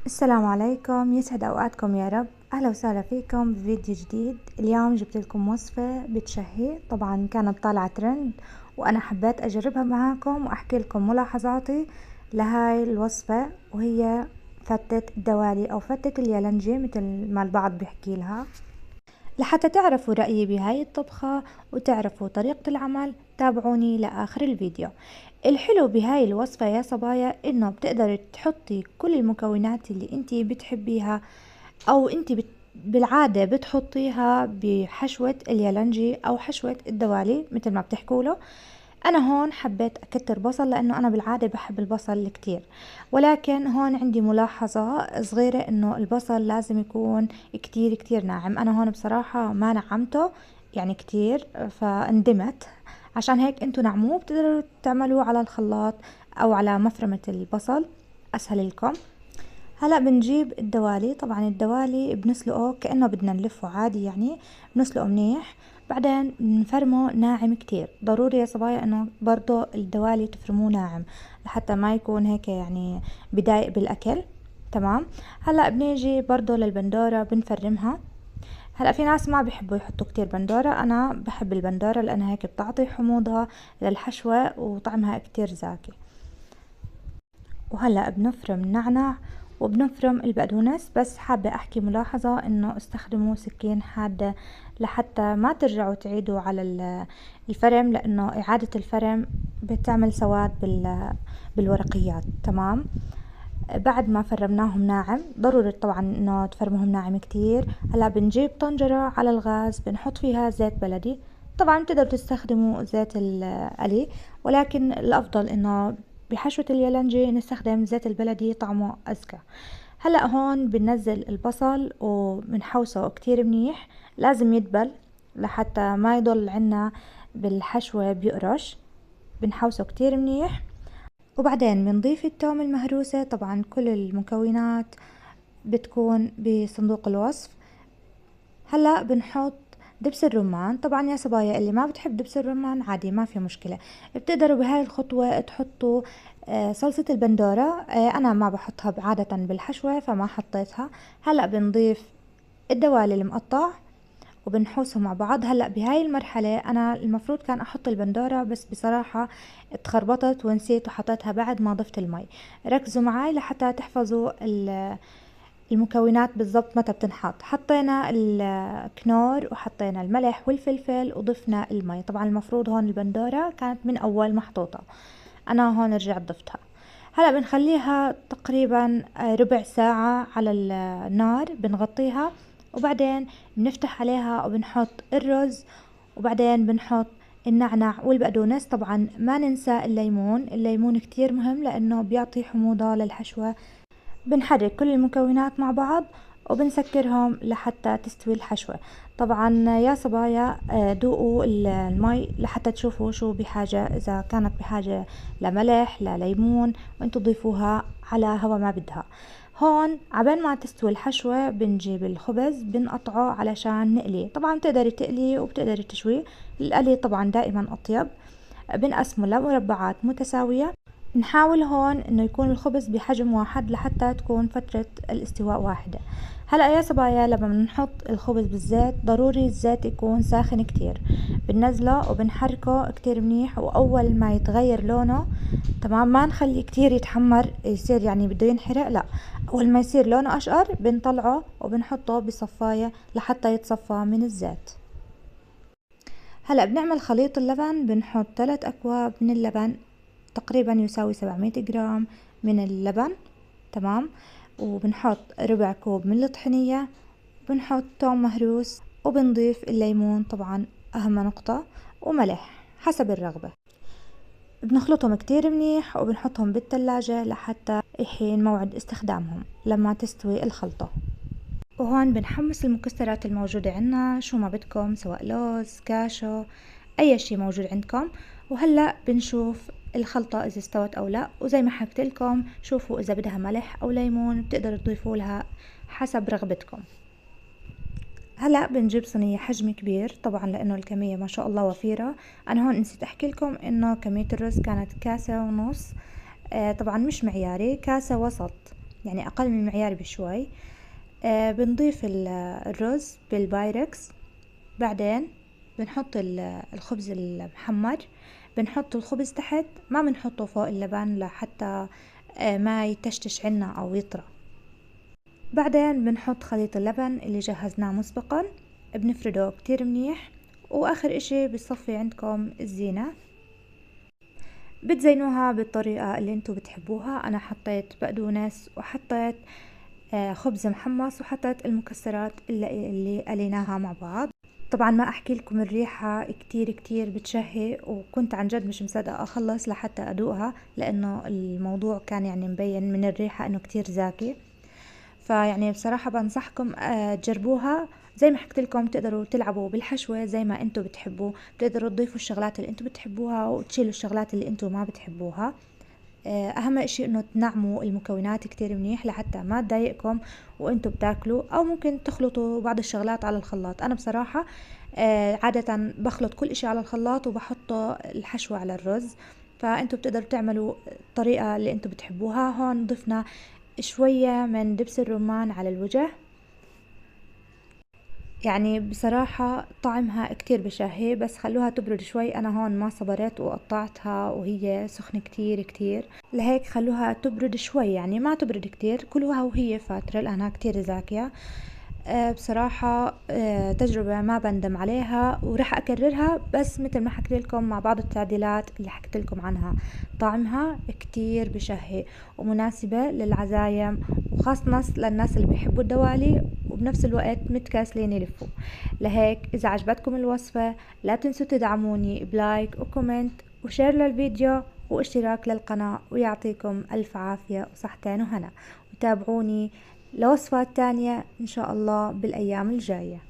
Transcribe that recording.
السلام عليكم، يسعد اوقاتكم يا رب. اهلا وسهلا فيكم بفيديو جديد. اليوم جبت لكم وصفة بتشهي، طبعا كانت طالعة ترند وانا حبيت اجربها معاكم واحكي لكم ملاحظاتي لهاي الوصفة، وهي فتة الدوالي او فتة اليالنجي مثل ما البعض بيحكي لها. لحتى تعرفوا رأيي بهاي الطبخة وتعرفوا طريقة العمل تابعوني لآخر الفيديو. الحلو بهاي الوصفة يا صبايا انه بتقدري تحطي كل المكونات اللي انتي بتحبيها او انتي بالعادة بتحطيها بحشوة اليالنجي او حشوة الدوالي مثل ما بتحكوا له. انا هون حبيت اكتر بصل لانه انا بالعادة بحب البصل كتير، ولكن هون عندي ملاحظة صغيرة انه البصل لازم يكون كتير كتير ناعم. انا هون بصراحة ما نعمته يعني كتير فاندمت، عشان هيك انتو نعموه بتقدروا تعملوه على الخلاط او على مفرمة البصل اسهل لكم. هلا بنجيب الدوالي، طبعا الدوالي بنسلقه كأنه بدنا نلفه عادي، يعني بنسلقه منيح، بعدين بنفرمه ناعم كتير. ضروري يا صبايا انه برضو الدوالي تفرموه ناعم لحتى ما يكون هيك يعني بدايق بالاكل. تمام. هلا بنيجي برضو للبندورة بنفرمها. هلا في ناس ما بيحبوا يحطوا كتير بندورة، انا بحب البندورة لانها هيك بتعطي حموضة للحشوة وطعمها كتير زاكي. وهلأ بنفرم النعنع وبنفرم البقدونس، بس حابة أحكي ملاحظة إنه استخدموا سكين حادة لحتى ما ترجعوا تعيدوا على الفرم، لأنه إعادة الفرم بتعمل سواد بالورقيات. تمام. بعد ما فرمناهم ناعم، ضروري طبعا إنه تفرموهم ناعم كتير. هلا بنجيب طنجرة على الغاز بنحط فيها زيت بلدي، طبعا بتقدروا تستخدموا زيت القلي، ولكن الأفضل إنه بحشوة اليالنجي نستخدم زيت البلدي طعمه أزكى. هلأ هون بننزل البصل وبنحوسه كتير منيح، لازم يدبل لحتى ما يضل عنا بالحشوة بيقرش. بنحوسه كتير منيح، وبعدين بنضيف التوم المهروسة. طبعا كل المكونات بتكون بصندوق الوصف. هلا بنحط دبس الرمان. طبعا يا صبايا اللي ما بتحب دبس الرمان عادي ما في مشكلة، بتقدروا بهاي الخطوة تحطوا صلصة البندورة. انا ما بحطها عادة بالحشوة فما حطيتها. هلا بنضيف الدوالي المقطع وبنحوسهم مع بعض. هلا بهاي المرحلة انا المفروض كان احط البندورة، بس بصراحة اتخربطت ونسيت وحطيتها بعد ما ضفت المي. ركزوا معي لحتى تحفظوا المكونات بالضبط متى بتنحط. حطينا الكنور وحطينا الملح والفلفل وضفنا المي. طبعا المفروض هون البندورة كانت من اول محطوطة، انا هون رجعت ضفتها. هلا بنخليها تقريبا ربع ساعة على النار، بنغطيها وبعدين بنفتح عليها وبنحط الرز، وبعدين بنحط النعنع والبقدونس. طبعا ما ننسى الليمون، الليمون كتير مهم لانه بيعطي حموضة للحشوة. بنحرك كل المكونات مع بعض وبنسكرهم لحتى تستوي الحشوة. طبعا يا صبايا دوقوا المي لحتى تشوفوا شو بحاجة، إذا كانت بحاجة لملح لليمون وانتو تضيفوها على هوا ما بدها. هون عبين ما تستوي الحشوة بنجيب الخبز بنقطعه علشان نقليه. طبعا بتقدري تقلي وبتقدري تشوي، القلي طبعا دائما أطيب. بنقسمه لمربعات متساوية. نحاول هون انه يكون الخبز بحجم واحد لحتى تكون فترة الاستواء واحدة. هلا يا صبايا لما بنحط الخبز بالزيت ضروري الزيت يكون ساخن كتير. بننزله وبنحركه كتير منيح، واول ما يتغير لونه، تمام، ما نخليه كتير يتحمر يصير يعني بده ينحرق، لا، اول ما يصير لونه اشقر بنطلعه وبنحطه بصفاية لحتى يتصفى من الزيت. هلا بنعمل خليط اللبن. بنحط 3 اكواب من اللبن، تقريبا يساوي 700 جرام من اللبن. تمام. وبنحط ربع كوب من الطحينية، بنحط توم مهروس، وبنضيف الليمون طبعا أهم نقطة، وملح حسب الرغبة. بنخلطهم كتير منيح وبنحطهم بالثلاجة لحتى يحين موعد استخدامهم لما تستوي الخلطة. وهون بنحمص المكسرات الموجودة عنا، شو ما بدكم، سواء لوز، كاشو، اي شي موجود عندكم. وهلأ بنشوف الخلطة اذا استوت او لا، وزي ما حكيت لكم شوفوا اذا بدها ملح او ليمون بتقدروا تضيفوا لها حسب رغبتكم. هلا بنجيب صينية حجم كبير طبعا لانه الكمية ما شاء الله وفيرة. انا هون نسيت احكي لكم انه كمية الرز كانت كاسة ونص، طبعا مش معياري، كاسة وسط. يعني أقل من المعيار بشوي. بنضيف الرز بالبايركس. بعدين بنحط الخبز المحمر، بنحط الخبز تحت، ما بنحطه فوق اللبن لحتى ما يتشتش عنا أو يطرى. بعدين بنحط خليط اللبن اللي جهزناه مسبقا، بنفرده كتير منيح، واخر اشي بتصفي عندكم الزينة. بتزينوها بالطريقة اللي انتو بتحبوها. انا حطيت بقدونس وحطيت خبز محمص وحطيت المكسرات اللي قليناها مع بعض. طبعا ما احكي لكم الريحة كتير كتير بتشهي، وكنت عن جد مش مصدقة اخلص لحتى ادوقها، لانه الموضوع كان يعني مبين من الريحة انه كتير زاكي. فيعني بصراحة بنصحكم تجربوها. زي ما حكيت لكم تقدروا تلعبوا بالحشوة زي ما انتم بتحبوا، بتقدروا تضيفوا الشغلات اللي انتم بتحبوها وتشيلوا الشغلات اللي انتم ما بتحبوها. اهم اشي انه تنعموا المكونات كتير منيح لحتى ما تضايقكم وانتم بتاكلوا، او ممكن تخلطوا بعض الشغلات على الخلاط. انا بصراحة عادة بخلط كل اشي على الخلاط وبحطه الحشوة على الرز. فانتم بتقدروا تعملوا الطريقة اللي انتم بتحبوها. هون ضفنا شوية من دبس الرمان على الوجه. يعني بصراحة طعمها كتير بشهي، بس خلوها تبرد شوي. أنا هون ما صبرت وقطعتها وهي سخنة كتير كتير، لهيك خلوها تبرد شوي، يعني ما تبرد كتير، كلوها وهي فاترة لأنها كتير زاكية. بصراحة تجربة ما بندم عليها، وراح أكررها، بس مثل ما حكيت لكم مع بعض التعديلات اللي حكيت لكم عنها. طعمها كتير بشهي ومناسبة للعزايم، وخاصة للناس اللي بيحبوا الدوالي وبنفس الوقت متكاسلين يلفوا. لهيك إذا عجبتكم الوصفة لا تنسوا تدعموني بلايك وكومنت وشير للفيديو واشتراك للقناة، ويعطيكم ألف عافية وصحتين وهنا، وتابعوني لوصفات تانية إن شاء الله بالأيام الجاية.